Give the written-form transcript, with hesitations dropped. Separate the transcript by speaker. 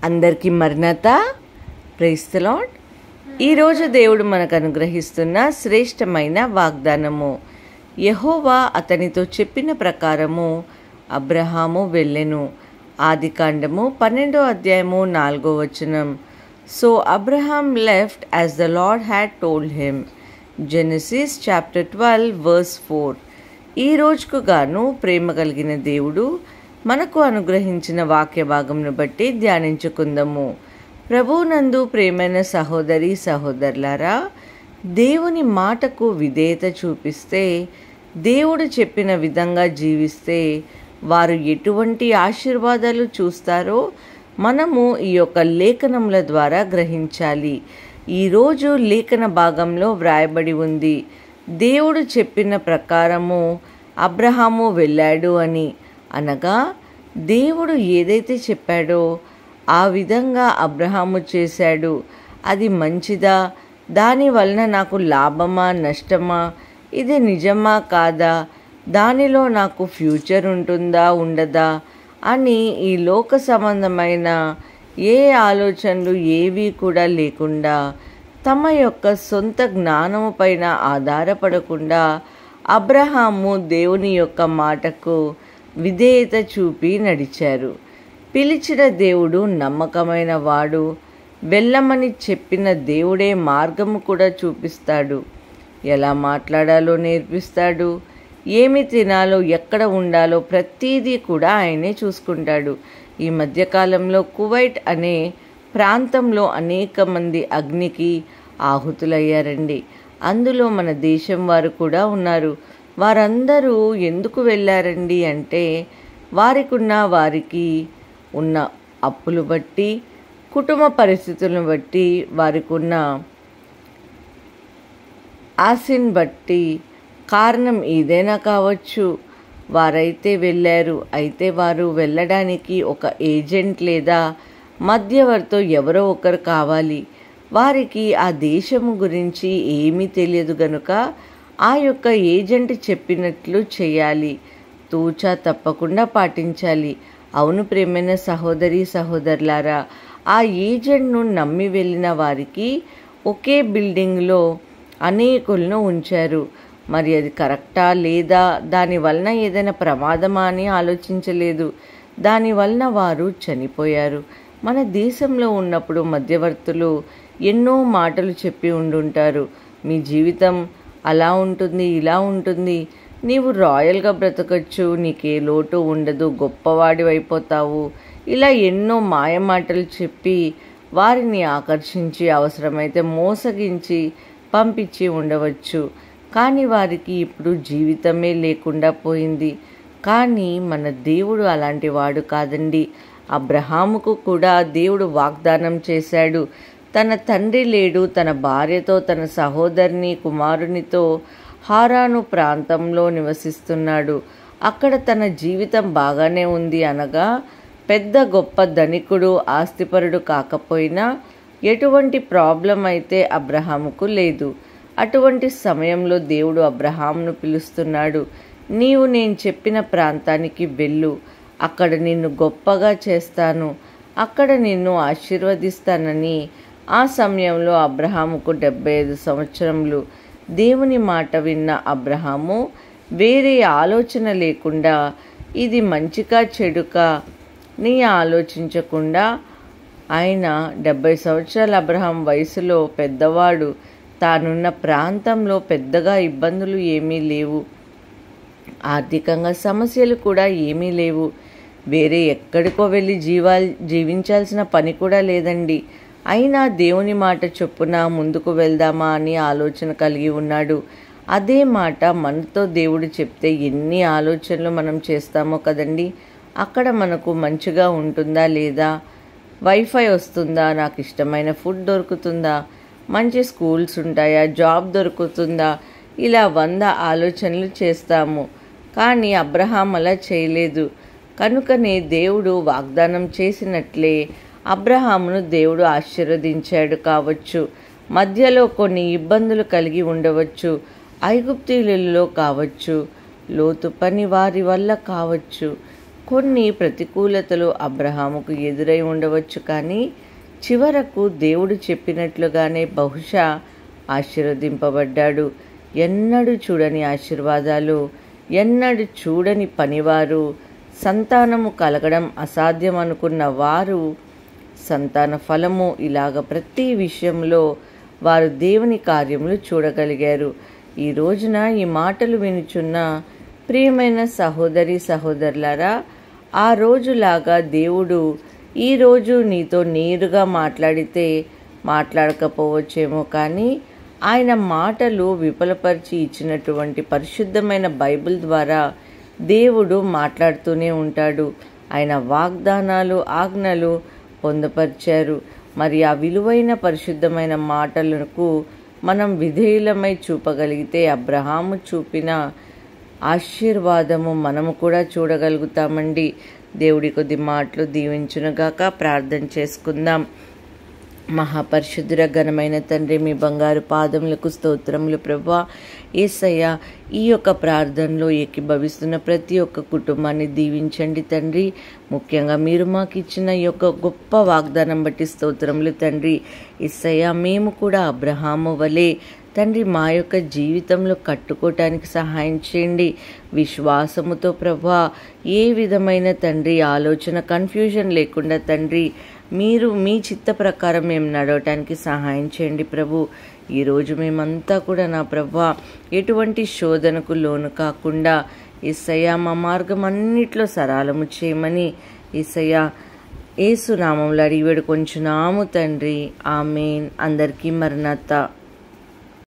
Speaker 1: అందరికీ మరణత. Praise the lord. ఈరోజు దేవుడు మనకు అనుగ్రహిస్తున్న శ్రేష్టమైన వాగ్దానము. యెహోవా అతనితో చెప్పిన ప్రకారము అబ్రహాము వెళ్ళెను. ఆదికాండము 12:4. So Abraham left as the lord had told him. Genesis chapter 12:4. ఈ రోజుకు గాను ప్రేమ కలిగిన దేవుడు మనకు అనుగ్రహించిన వాక్య భాగంను బట్టి ధ్యానించుకుందాము. ప్రభువునందు ప్రేమైన సహోదరి సహోదరులారా, దేవుని మాటకు విధేయత చూపిస్తే, దేవుడు చెప్పిన విధంగా జీవిస్తే వారు ఎటువంటి ఆశీర్వాదాలు చూస్తారో మనము ఈ యొక్క లేఖనముల ద్వారా గ్రహించాలి. ఈరోజు లేఖన భాగంలో వ్రాయబడి ఉంది, దేవుడు చెప్పిన ప్రకారము అబ్రహాము వెళ్ళాడు అని. అనగా దేవుడు ఏదైతే చెప్పాడో ఆ విధంగా అబ్రహాము చేశాడు. అది మంచిదా? దాని వలన నాకు లాభమా నష్టమా? ఇది నిజమా కాదా? దానిలో నాకు ఫ్యూచర్ ఉంటుందా ఉండదా అని ఈ లోక సంబంధమైన ఏ ఆలోచనలు ఏవీ కూడా లేకుండా, తమ యొక్క సొంత జ్ఞానము పైన ఆధారపడకుండా అబ్రహాము దేవుని యొక్క మాటకు విధేయత చూపి నడిచారు. పిలిచిన దేవుడు నమ్మకమైన వాడు. వెళ్ళమని చెప్పిన దేవుడే మార్గము కూడా చూపిస్తాడు. ఎలా మాట్లాడాలో నేర్పిస్తాడు. ఏమి తినాలో, ఎక్కడ ఉండాలో ప్రతీదీ కూడా ఆయనే చూసుకుంటాడు. ఈ మధ్యకాలంలో కువైట్ అనే ప్రాంతంలో అనేక మంది అగ్నికి ఆహుతులయ్యారండి. అందులో మన దేశం వారు కూడా ఉన్నారు. వారందరూ ఎందుకు వెళ్ళారండి అంటే, వారికి ఉన్న అప్పులు బట్టి, కుటుంబ పరిస్థితులను బట్టి, వారికి ఉన్న ఆశని బట్టి, కారణం ఏదైనా కావచ్చు, వారైతే వెళ్ళారు. అయితే వారు వెళ్ళడానికి ఒక ఏజెంట్ లేదా మధ్యవర్తో ఎవరో ఒకరు కావాలి. వారికి ఆ దేశము గురించి ఏమీ తెలియదు గనుక ఆ యొక్క ఏజెంట్ చెప్పినట్లు చేయాలి. తూచా తప్పకుండా పాటించాలి. అవును ప్రేమైన సహోదరి సహోదరులారా, ఆ ఏజెంట్ను నమ్మి వెళ్ళిన వారికి ఒకే బిల్డింగ్లో అనేకులను ఉంచారు. మరి అది కరెక్టా లేదా, దానివలన ఏదైనా ప్రమాదమా అని ఆలోచించలేదు. దానివలన వారు చనిపోయారు. మన దేశంలో ఉన్నప్పుడు మధ్యవర్తులు ఎన్నో మాటలు చెప్పి ఉండుంటారు. మీ జీవితం అలా ఉంటుంది, ఇలా ఉంటుంది, నీవు రాయల్గా బ్రతకచ్చు, నీకే లోటు ఉండదు, గొప్పవాడి అయిపోతావు, ఇలా ఎన్నో మాయ మాటలు చెప్పి వారిని ఆకర్షించి అవసరమైతే మోసగించి పంపించి ఉండవచ్చు. కానీ వారికి ఇప్పుడు జీవితమే లేకుండా పోయింది. కానీ మన దేవుడు అలాంటి వాడు కాదండి. అబ్రహాముకు కూడా దేవుడు వాగ్దానం చేశాడు. తన తండ్రి లేడు, తన భార్యతో, తన సహోదరుని కుమారునితో హారాను ప్రాంతంలో నివసిస్తున్నాడు. అక్కడ తన జీవితం బాగానే ఉంది. అనగా పెద్ద గొప్ప ధనికుడు, ఆస్తిపరుడు కాకపోయినా ఎటువంటి ప్రాబ్లం అయితే అబ్రహాముకు లేదు. అటువంటి సమయంలో దేవుడు అబ్రహామును పిలుస్తున్నాడు. నీవు నేను చెప్పిన ప్రాంతానికి వెళ్ళు, అక్కడ నిన్ను గొప్పగా చేస్తాను, అక్కడ నిన్ను ఆశీర్వదిస్తానని. ఆ సమయంలో అబ్రహాముకు 75 సంవత్సరములు. దేవుని మాట విన్న అబ్రహాము వేరే ఆలోచన లేకుండా, ఇది మంచికా చెడుకా నీ ఆలోచించకుండా, ఆయన 70 సంవత్సరాల అబ్రహాం వయసులో పెద్దవాడు. తానున్న ప్రాంతంలో పెద్దగా ఇబ్బందులు ఏమీ లేవు, ఆర్థికంగా సమస్యలు కూడా ఏమీ లేవు. వేరే ఎక్కడికో వెళ్ళి జీవించాల్సిన పని కూడా లేదండి. అయినా దేవుని మాట చొప్పున ముందుకు వెళ్దామా అని ఆలోచన కలిగి ఉన్నాడు. అదే మాట మనతో దేవుడు చెప్తే ఎన్ని ఆలోచనలు మనం చేస్తామో కదండి. అక్కడ మనకు మంచిగా ఉంటుందా లేదా, వైఫై వస్తుందా, నాకు ఇష్టమైన ఫుడ్ దొరుకుతుందా, మంచి స్కూల్స్ ఉంటాయా, జాబ్ దొరుకుతుందా, ఇలా 100 ఆలోచనలు చేస్తాము. కానీ అబ్రహాం అలా చేయలేదు. కనుకనే దేవుడు వాగ్దానం చేసినట్లే అబ్రహామును దేవుడు ఆశీర్వదించాడు కావచ్చు. మధ్యలో కొన్ని ఇబ్బందులు కలిగి ఉండవచ్చు. ఐగుప్తీయులలో కావచ్చు, లోతు పని వారి వల్ల కావచ్చు, కొన్ని ప్రతికూలతలు అబ్రహాముకు ఎదురై ఉండవచ్చు, కానీ చివరకు దేవుడు చెప్పినట్లుగానే బహుశా ఆశీర్వదింపబడ్డాడు. ఎన్నడూ చూడని ఆశీర్వాదాలు, ఎన్నడూ చూడని పనివారు, సంతానము కలగడం అసాధ్యం అనుకున్న వారు సంతాన ఫలము, ఇలాగ ప్రతి విషయంలో వారు దేవుని కార్యములు చూడగలిగారు. ఈ రోజున ఈ మాటలు వినుచున్న ప్రియమైన సహోదరి సహోదరులారా, ఆ రోజులాగా దేవుడు ఈరోజు నీతో నేరుగా మాట్లాడితే మాట్లాడకపోవచ్చేమో, కానీ ఆయన మాటలు విఫలపరిచి ఇచ్చినటువంటి పరిశుద్ధమైన బైబిల్ ద్వారా దేవుడు మాట్లాడుతూనే ఉంటాడు. ఆయన వాగ్దానాలు, ఆజ్ఞలు పొందుపరిచారు. మరి ఆ విలువైన పరిశుద్ధమైన మాటలకు మనం విధేయులమై చూపగలిగితే అబ్రహాము చూపిన ఆశీర్వాదము మనము కూడా చూడగలుగుతామండి. దేవుడి కొద్ది మాటలు దీవించునుగాక. ప్రార్థన చేసుకుందాం. మహాపరిశుద్ధుర ఘనమైన తండ్రి, మీ బంగారు పాదములకు స్తోత్రములు ప్రభువా. యేసయ్య, ఈ యొక్క ప్రార్థనలో ఏకీభవిస్తున్న ప్రతి ఒక్క కుటుంబాన్ని దీవించండి తండ్రి. ముఖ్యంగా మీరు మాకు ఇచ్చిన ఈ యొక్క గొప్ప వాగ్దానం బట్టి స్తోత్రములు తండ్రి. యేసయ్య, మేము కూడా అబ్రహాము వలె తండ్రి మా యొక్క జీవితంలో కట్టుకోవటానికి సహాయం చేయండి. విశ్వాసముతో ప్రభువా, ఏ విధమైన తండ్రి ఆలోచన కన్ఫ్యూజన్ లేకుండా తండ్రి మీరు మీ చిత్త ప్రకారం మేము నడవటానికి సహాయం చేయండి ప్రభు. ఈరోజు మేమంతా కూడా నా ప్రభువా ఎటువంటి శోధనకు లోను కాకుండా యేసయ్య మా మార్గం అన్నిట్లో సరళము చేయమని యేసయ్య యేసు నామములో అడిగి వేడుకొంచున్నాము తండ్రి. ఆమేన్. అందరికీ మరణాత.